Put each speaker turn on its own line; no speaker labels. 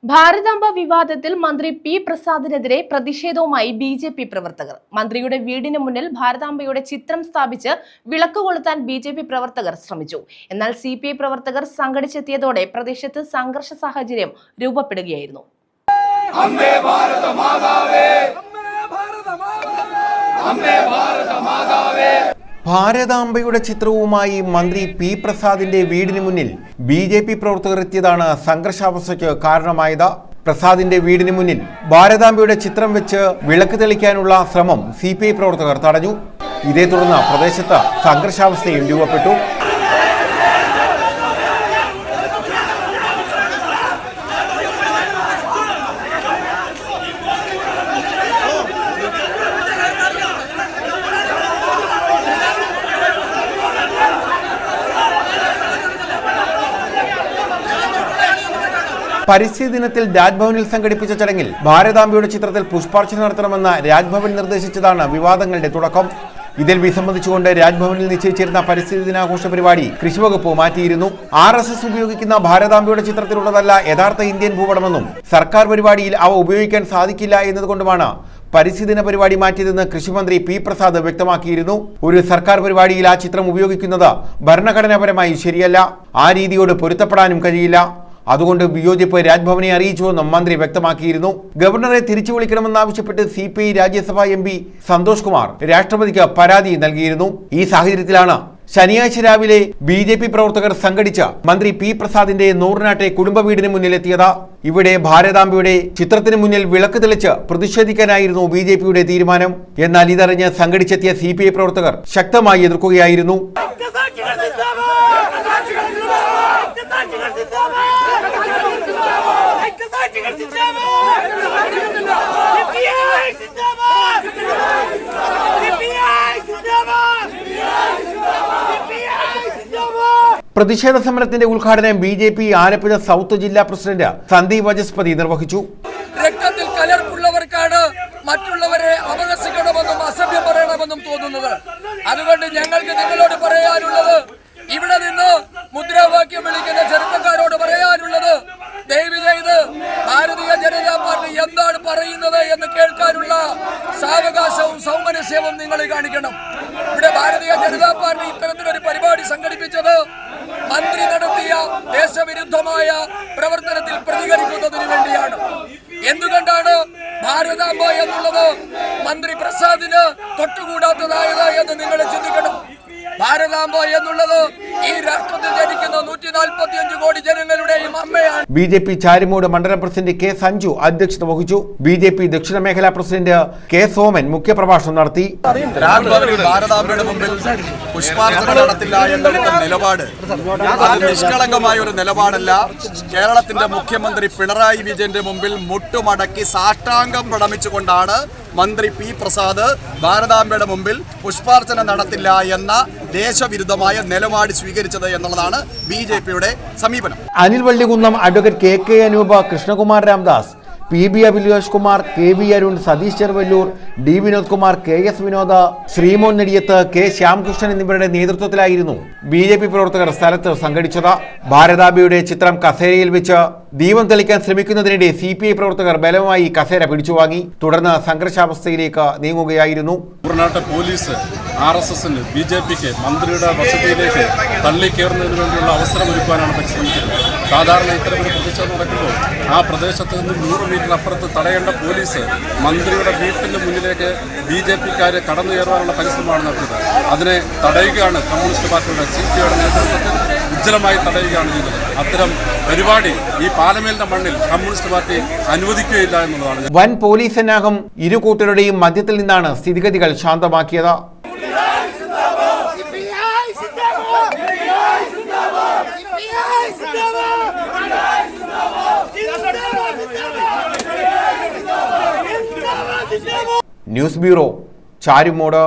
ഭാരതാംബ വിവാദത്തിൽ മന്ത്രി പി പ്രസാദിനെതിരെ പ്രതിഷേധവുമായി ബി.ജെ.പി. പ്രവർത്തകർ. മന്ത്രിയുടെ വീടിന് മുന്നിൽ ഭാരതാംബയുടെ ചിത്രം സ്ഥാപിച്ച് വിളക്ക് കൊളുത്താൻ ബി.ജെ.പി. പ്രവർത്തകർ ശ്രമിച്ചു. എന്നാൽ സി.പി.ഐ. പ്രവർത്തകർ സംഘടിച്ചെത്തിയതോടെ പ്രദേശത്ത് സംഘർഷ സാഹചര്യം രൂപപ്പെടുകയായിരുന്നു.
ഭാരതാംബയുടെ ചിത്രവുമായി മന്ത്രി പി പ്രസാദിന്റെ വീടിന് മുന്നിൽ ബി.ജെ.പി. പ്രവർത്തകർ എത്തിയതാണ് സംഘർഷാവസ്ഥയ്ക്ക് കാരണമായത്. പ്രസാദിന്റെ വീടിന് മുന്നിൽ ഭാരതാംബയുടെ ചിത്രം വെച്ച് വിളക്ക് തെളിക്കാനുള്ള ശ്രമം സി.പി.ഐ. പ്രവർത്തകർ തടഞ്ഞു. ഇതേ തുടർന്ന് പ്രദേശത്ത് സംഘർഷാവസ്ഥയും രൂപപ്പെട്ടു. പരിസ്ഥിതി ദിനത്തിൽ രാജ്ഭവനിൽ സംഘടിപ്പിച്ച ചടങ്ങിൽ ഭാരതാംബയുടെ ചിത്രത്തിൽ പുഷ്പാർച്ചന നടത്തണമെന്ന് രാജ്ഭവൻ നിർദ്ദേശിച്ചതാണ് വിവാദങ്ങളുടെ തുടക്കം. ഇതിൽ വിസമ്മതിച്ചുകൊണ്ട് രാജ്ഭവനിൽ നിശ്ചയിച്ചിരുന്ന പരിസ്ഥിതി ദിനാഘോഷ പരിപാടി കൃഷിവകുപ്പ് മാറ്റിയിരുന്നു. RSS ഉപയോഗിക്കുന്ന ഭാരതാംബയുടെ ചിത്രത്തിലുള്ളതല്ല യഥാർത്ഥ ഇന്ത്യൻ ഭൂപടമെന്നും സർക്കാർ പരിപാടിയിൽ അവ ഉപയോഗിക്കാൻ സാധിക്കില്ല എന്നതുകൊണ്ടുമാണ് പരിസ്ഥിതി ദിന പരിപാടി മാറ്റിയതെന്ന് കൃഷിമന്ത്രി പി പ്രസാദ് വ്യക്തമാക്കിയിരുന്നു. ഒരു സർക്കാർ പരിപാടിയിൽ ആ ചിത്രം ഉപയോഗിക്കുന്നത് ഭരണഘടനാപരമായി ശരിയല്ല. ആ രീതിയോട് പൊരുത്തപ്പെടാനും കഴിയില്ല. അതുകൊണ്ട് വിയോജിപ്പ് രാജ്ഭവനെ അറിയിച്ചുവെന്നും മന്ത്രി വ്യക്തമാക്കിയിരുന്നു. ഗവർണറെ തിരിച്ചു വിളിക്കണമെന്നാവശ്യപ്പെട്ട് CPI രാജ്യസഭാ MP സന്തോഷ് കുമാർ രാഷ്ട്രപതിക്ക് പരാതി നൽകിയിരുന്നു. ഈ സാഹചര്യത്തിലാണ് ശനിയാഴ്ച രാവിലെ BJP പ്രവർത്തകർ സംഘടിച്ച മന്ത്രി പി പ്രസാദിന്റെ നൂറിനാട്ടെ കുടുംബ വീടിന് മുന്നിലെത്തിയത്. ഇവിടെ ഭാരതാംബയുടെ ചിത്രത്തിന് മുന്നിൽ വിളക്ക് തെളിച്ച് പ്രതിഷേധിക്കാനായിരുന്നു BJPയുടെ തീരുമാനം. എന്നാൽ ഇതറിഞ്ഞ് സംഘടിച്ചെത്തിയ CPI പ്രവർത്തകർ ശക്തമായി എതിർക്കുകയായിരുന്നു. പ്രതിഷേധ സമരത്തിന്റെ ഉദ്ഘാടനം BJP ആലപ്പുഴ സൗത്ത് ജില്ലാ പ്രസിഡന്റ് സന്ദീപ് വചസ്പതി നിർവഹിച്ചു.
രക്തത്തിൽ കലർപ്പുള്ളവർക്കാണ് മറ്റുള്ളവരെ അപഹസിക്കണമെന്നും അസഭ്യം പറയണമെന്നും തോന്നുന്നത്. അതുകൊണ്ട് ഞങ്ങൾക്ക് നിങ്ങളോട് പറയാനുള്ളത്, ഇവിടെ നിന്ന് മുദ്രാവാക്യം വിളിക്കുന്ന ചെറുപ്പക്കാരോട് പറയാനുള്ളത്, ദയവ് ചെയ്ത് ഭാരതീയ ജനതാ പാർട്ടി എന്താണ് പറയുന്നത് എന്ന് കേൾക്കാനുള്ള സാവകാശവും സൗമനസ്യവും നിങ്ങൾ കാണിക്കണം. ഇവിടെ ഭാരതീയ ജനതാ പാർട്ടി ഇത്തരത്തിലൊരു പരിപാടി സംഘടിപ്പിച്ചത് മന്ത്രി നടത്തിയ ദേശവിരുദ്ധമായ പ്രവർത്തനത്തിൽ പ്രതികരിക്കുന്നതിന് വേണ്ടിയാണ്. എന്തുകൊണ്ടാണ് ഭാരതാംബ എന്നുള്ളത് മന്ത്രി പ്രസാദിന് തൊട്ടുകൂടാത്തതായത് എന്ന് നിങ്ങൾ ചിന്തിക്കണം. ഭാരതാംബ എന്നുള്ളത് ഈ രാഷ്ട്രത്തിൽ ജനിക്കുന്ന 145 കോടി ജനങ്ങളുടെയും അമ്മയാണ്.
BJP ചാരിമൂട് മണ്ഡലം പ്രസിഡന്റ് K. സഞ്ജു അധ്യക്ഷത വഹിച്ചു. BJP ദക്ഷിണ മേഖലാ പ്രസിഡന്റ് K. സോമൻ മുഖ്യപ്രഭാഷണം നടത്തി.
ഭാരതാംബയുടെ മുമ്പിൽ പുഷ്പാർച്ചന നടത്തില്ല എന്നുള്ള നിലപാട് അത് നിഷ്കളങ്കമായ ഒരു നിലപാടല്ല. കേരളത്തിന്റെ മുഖ്യമന്ത്രി പിണറായി വിജയന്റെ മുമ്പിൽ മുട്ടുമടക്കി സാഷ്ടാംഗം പ്രണമിച്ചുകൊണ്ടാണ് മന്ത്രി പി പ്രസാദ് ഭാരതാംബയുടെ മുമ്പിൽ പുഷ്പാർച്ചന നടത്തില്ല എന്ന ദേശവിരുദ്ധമായ നിലപാട് സ്വീകരിച്ചത് എന്നുള്ളതാണ് BJPയുടെ സമീപനം.
Anil Vallikunnam, advocate KK Anupa, Krishnakumar Ramdas, PB Abhilash Kumar, KV Arun, Satheesh Cheruvallur, D. Vinod Kumar, KS Vinoda, Sreemon Nediyath, K. Shyamkrishnan എന്നിവരുടെ നേതൃത്വത്തിലായിരുന്നു BJP പ്രവർത്തകർ സ്ഥലത്ത് സംഘടിച്ചത്. ഭാരതാംബയുടെ ചിത്രം കസേരയിൽ വെച്ച് ദീപം തെളിക്കാൻ ശ്രമിക്കുന്നതിനിടെ CPI പ്രവർത്തകർ ബലമായി കസേര പിടിച്ചുവാങ്ങി. തുടർന്ന് സംഘർഷാവസ്ഥയിലേക്ക് നീങ്ങുകയായിരുന്നു.
പോലീസ് RSSന് BJPക്ക് മന്ത്രിയുടെ വസതിയിലേക്ക് തള്ളിക്കയറുന്നതിന് വേണ്ടിയുള്ള അവസരമൊരുക്കാനാണ് പരിശ്രമിച്ചത്. സാധാരണ ഇത്തരമൊരു പ്രതിഷേധം നടക്കുമ്പോൾ ആ പ്രദേശത്ത് നിന്ന് 100 മീറ്റർ അപ്പുറത്ത് തടയേണ്ട പോലീസ് മന്ത്രിയുടെ വീട്ടിന് മുന്നിലേക്ക് BJPക്കാരെ കടന്നു കയറാനുള്ള പരിശ്രമമാണ് നടത്തിയത്. അതിനെ തടയുകയാണ് കമ്മ്യൂണിസ്റ്റ് പാർട്ടിയുടെ CPIയുടെ നേതൃത്വത്തിൽ ഉജ്ജ്വലമായി തടയുകയാണ് ചെയ്തത്. അത്തരം പരിപാടി ഈ പാലമേലിന്റെ മണ്ണിൽ കമ്മ്യൂണിസ്റ്റ് പാർട്ടി അനുവദിക്കുകയില്ല എന്നുള്ളതാണ്.
വൻ പോലീസ് സന്നാഹം ഇരു കൂട്ടരുടെയും മധ്യത്തിൽ നിന്നാണ് സ്ഥിതിഗതികൾ ശാന്തമാക്കിയത്. News bureau, Charimood.